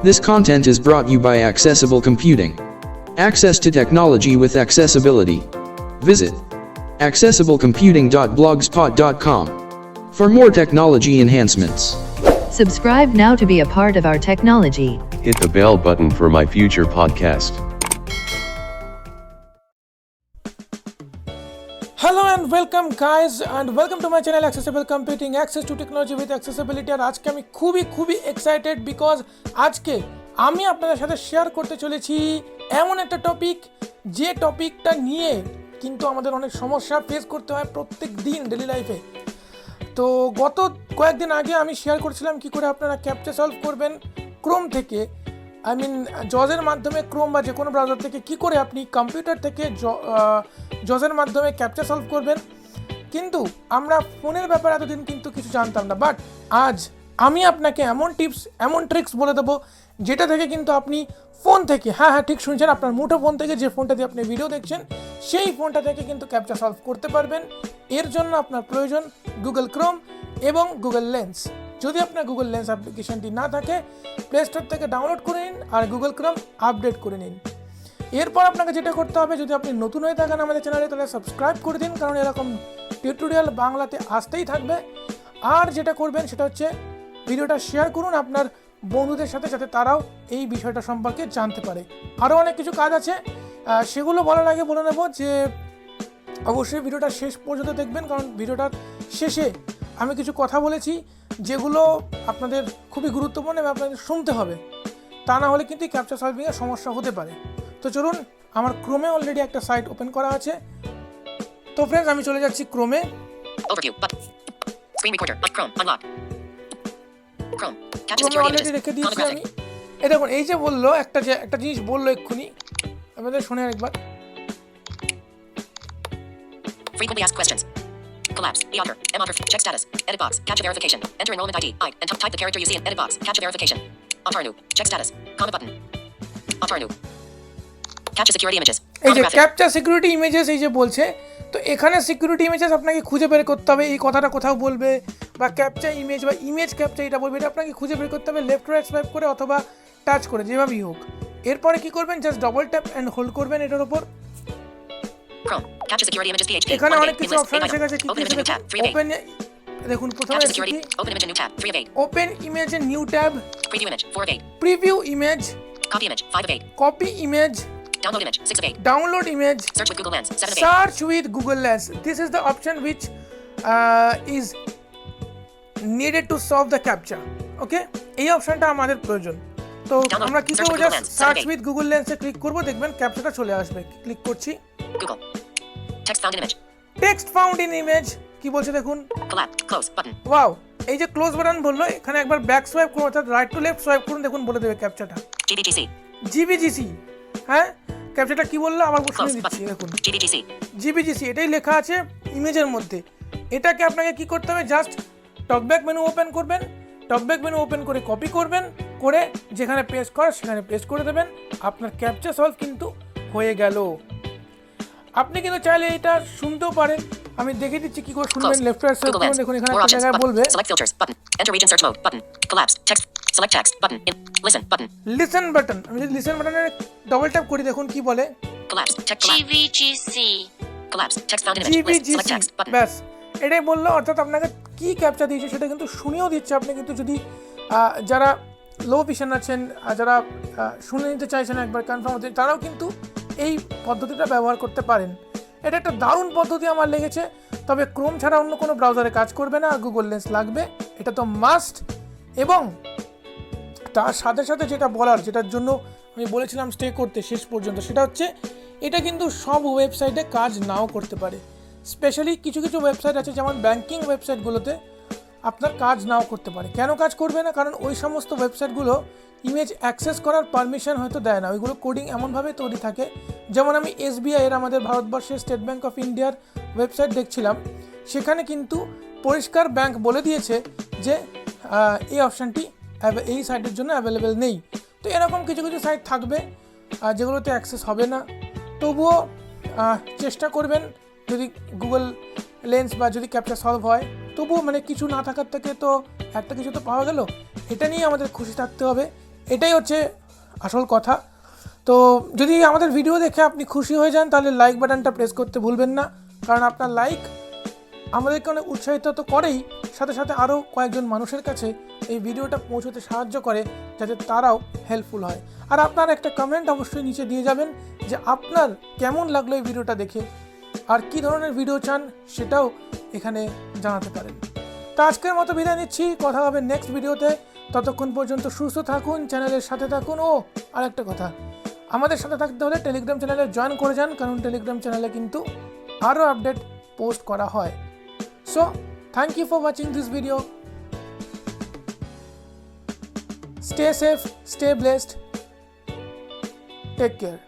This content is brought you by Accessible Computing. Access to technology with accessibility. Visit accessiblecomputing.blogspot.com for more technology enhancements. Subscribe now to be a part of our technology. Hit the bell button for my future podcast. Hello and welcome guys and welcome to my channel Accessible Computing, access to technology with accessibility। আর আজকে আমি খুবই excited because আজকে আমি আপনাদের সাথে share করতে চলেছি এমন একটা টপিক যে টপিকটা নিয়ে কিন্তু আমাদের অনেক সমস্যা ফেস করতে হয় প্রত্যেক দিন ডেইলি লাইফে। তো গত কয়েকদিন আগে আমি শেয়ার করছিলাম কি করে আপনারা ক্যাপচা সলভ করবেন ক্রোম থেকে, জজের মাধ্যমে ক্রোম বা যে কোনো ব্রাউজার থেকে কি করে আপনি কম্পিউটার থেকে জজের মাধ্যমে ক্যাপচা সলভ করবেন। কিন্তু আমরা ফোনের ব্যাপারে এতদিন কিন্তু কিছু জানতাম না, বাট আজ আমি আপনাকে এমন টিপস এমন ট্রিক্স বলে দেবো যেটা থেকে কিন্তু আপনি ফোন থেকে, হ্যাঁ ঠিক শুনছেন, আপনার মুঠো ফোন থেকে, যে ফোনটা দিয়ে আপনি ভিডিও দেখছেন সেই ফোনটা থেকে কিন্তু ক্যাপচা সলভ করতে পারবেন। এর জন্য আপনার প্রয়োজন গুগল ক্রোম এবং গুগল লেন্স। যদি আপনার গুগল লেন্স অ্যাপ্লিকেশনটি না থাকে প্লে স্টোর থেকে ডাউনলোড করে নিন আর গুগল ক্রোম আপডেট করে নিন। এরপর আপনাকে যেটা করতে হবে, যদি আপনি নতুন হয়ে থাকেন আমাদের চ্যানেলে তাহলে সাবস্ক্রাইব করে দিন, কারণ এরকম টিউটোরিয়াল বাংলাতে আসতেই থাকবে। আর যেটা করবেন সেটা হচ্ছে ভিডিওটা শেয়ার করুন আপনার বন্ধুদের সাথে, যাতে তারাও এই বিষয়টা সম্পর্কে জানতে পারে। আরও অনেক কিছু কাজ আছে, সেগুলো বলার আগে বলে নেব যে অবশ্যই ভিডিওটা শেষ পর্যন্ত দেখবেন, কারণ ভিডিওটার শেষে আমি কিছু কথা বলেছি যেগুলো আপনাদের খুবই গুরুত্বপূর্ণ এবং আপনাদের শুনতে হবে, তা না হলে কিন্তু ক্যাপচা সলভিংয়ের সমস্যা হতে পারে। তো চলুন, আমার ক্রোমে অলরেডি একটা সাইট ওপেন করা আছে। তো ফ্রেন্ডস, আমি চলে যাচ্ছি ক্রোমে। অলরেডি রেখে দিয়েছি আমি। এই দেখুন, এই যে বললো একটা জিনিস বললো এক্ষুনি, আমাদের শুনে আরেকবার। Frequently asked questions. Collapse. The author. M author. Check status. Edit box. Captcha verification. Enter enrollment ID. And type the character you see in edit box. Captcha verification. Author new. Check status. Comment button. Author new. Captcha security images. এই যে captcha security images এই যে বলছে, তো এখানে security images আপনাকে খুঁজে বের করতে হবে। এই কথাটা কোথাও বলবে বা ক্যাপচা ইমেজ বা ইমেজ ক্যাপচা এটা বলবে, এটা আপনাকে খুঁজে বের করতে হবে লেফট রাইট সোয়াইপ করে অথবা টাচ করে, যেভাবেই হোক। এরপরে কি করবেন, just double tap and hold করবেন এটার উপর। Chrome. Captcha security images PHP. এখানে অনেক কিছু অপশন এসে গেছে। কি কি ওপেন, দেখুন প্রথমে open image in new tab 3 of 8. Open image in new tab, Preview image 4 of 8. Preview image, Copy image 5 of 8. Copy image, Download image 6 of 8. Download image, Search with Google Lens 7 of 8. search with Google Lens. This is the option which is needed to solve the captcha. Okay, এই অপশনটা আমাদের প্রয়োজন। তো আমরা কি করব, just search with Google লেন্সে click করব, দেখবেন ক্যাপচাটা চলে আসবে। ক্লিক করছি। Google. Text found in image. Text found in image কি বলছে দেখুন। Collapse. Close button. ওয়াও, এই যে ক্লোজ বাটন বললো, এখানে একবার ব্যাক সোয়াইপ করুন অর্থাৎ রাইট টু লেফট সোয়াইপ করুন, দেখুন বলে দেবে ক্যাপচাটা। GBGC. জিবিজিসি, হ্যাঁ ক্যাপচাটা কি বললো আবার শুনে দিচ্ছি। দেখুন GBGC. জিবিজিসি এটাই লেখা আছে ইমেজের মধ্যে। এটাকে আপনাকে কি করতে হবে, জাস্ট টকব্যাক মেনু ওপেন করবেন, টকব্যাক মেনু ওপেন করে কপি করবেন, করে যেখানে পেস্ট করা সেখানে পেস্ট করে দেবেন। আপনার ক্যাপচা সলভ কিন্তু হয়ে গেল। আপনি কিন্তু চাইলে এটা শুনতেও পারেন, আমি দেখে দিচ্ছি কি করে শুনবেন। লেফট রাইট সোয়াইপ করুন, দেখুন এখানে একটা জায়গায় বলবে select filters button, enter region search mode button, collapse text, select text button, listen button, listen button. আমি যদি লিসেন বাটনে ডবল ট্যাপ করি, দেখুন কি বলে, collapse text, GBGC, collapse text found in image, list, select text button. ব্যাস এটাই বললো, অর্থাৎ আপনাকে কি ক্যাপচা দিয়েছে সেটা কিন্তু শুনিয়েও দিচ্ছে। আপনি কিন্তু যদি যারা লো ভিশন আছেন, যারা শুনে নিতে চাইছেন একবার কনফার্ম হতে, তারাও কিন্তু এই পদ্ধতিটা ব্যবহার করতে পারেন। এটা একটা দারুণ পদ্ধতি আমার লেগেছে, তবে ক্রোম ছাড়া অন্য কোনো ব্রাউজারে কাজ করবে না, আর গুগল লেন্স লাগবে, এটা তো মাস্ট। এবং তার সাথে সাথে যেটা বলার, যেটার জন্য আমি বলেছিলাম স্টে করতে শেষ পর্যন্ত, সেটা হচ্ছে এটা কিন্তু সব ওয়েবসাইটে কাজ নাও করতে পারে। স্পেশালি কিছু কিছু ওয়েবসাইট আছে, যেমন ব্যাংকিং ওয়েবসাইটগুলোতে আপনার কাজ নাও করতে পারে। কেন কাজ করবে না, কারণ ওই সমস্ত ওয়েবসাইটগুলো ইমেজ অ্যাক্সেস করার পারমিশন হয়তো দেয় না। ওইগুলো কোডিং এমনভাবে তৈরি থাকে, যেমন আমি SBI এর, আমাদের ভারতবর্ষের স্টেট ব্যাঙ্ক অফ ইন্ডিয়ার ওয়েবসাইট দেখছিলাম, সেখানে কিন্তু পরিষ্কার ব্যাংক বলে দিয়েছে যে এই অপশানটি এই সাইটের জন্য অ্যাভেলেবেল নেই। তো এরকম কিছু কিছু সাইট থাকবে যেগুলোতে অ্যাক্সেস হবে না। তবুও চেষ্টা করবেন, যদি গুগল লেন্স বা যদি ক্যাপচা সলভ হয়, তবুও মানে কিছু না থাকার থেকে তো একটা কিছু তো পাওয়া গেল, এটা নিয়ে আমাদের খুশি থাকতে হবে। এটাই হচ্ছে আসল কথা। তো যদি আমাদের ভিডিও দেখে আপনি খুশি হয়ে যান তাহলে লাইক বাটনটা প্রেস করতে ভুলবেন না, কারণ আপনার লাইক আমাদেরকে অনেক উৎসাহিত তো করেই, সাথে সাথে আরও কয়েকজন মানুষের কাছে এই ভিডিওটা পৌঁছতে সাহায্য করে যাতে তারাও হেল্পফুল হয়। আর আপনার একটা কমেন্ট অবশ্যই নিচে দিয়ে যাবেন যে আপনার কেমন লাগলো এই ভিডিওটা দেখে, আর কী ধরনের ভিডিও চান সেটাও এখানে জানাতে পারেন। তো আজকের মতো বিদায় নিচ্ছি, কথা হবে নেক্সট ভিডিওতে। ততক্ষণ পর্যন্ত সুস্থ থাকুন, চ্যানেলের সাথে থাকুন। ও আরেকটা কথা, আমাদের সাথে থাকতে হলে টেলিগ্রাম চ্যানেলে জয়েন করে যান, কারণ টেলিগ্রাম চ্যানেলে কিন্তু আরও আপডেট পোস্ট করা হয়। So thank you for watching this video. Stay safe, stay blessed, take care.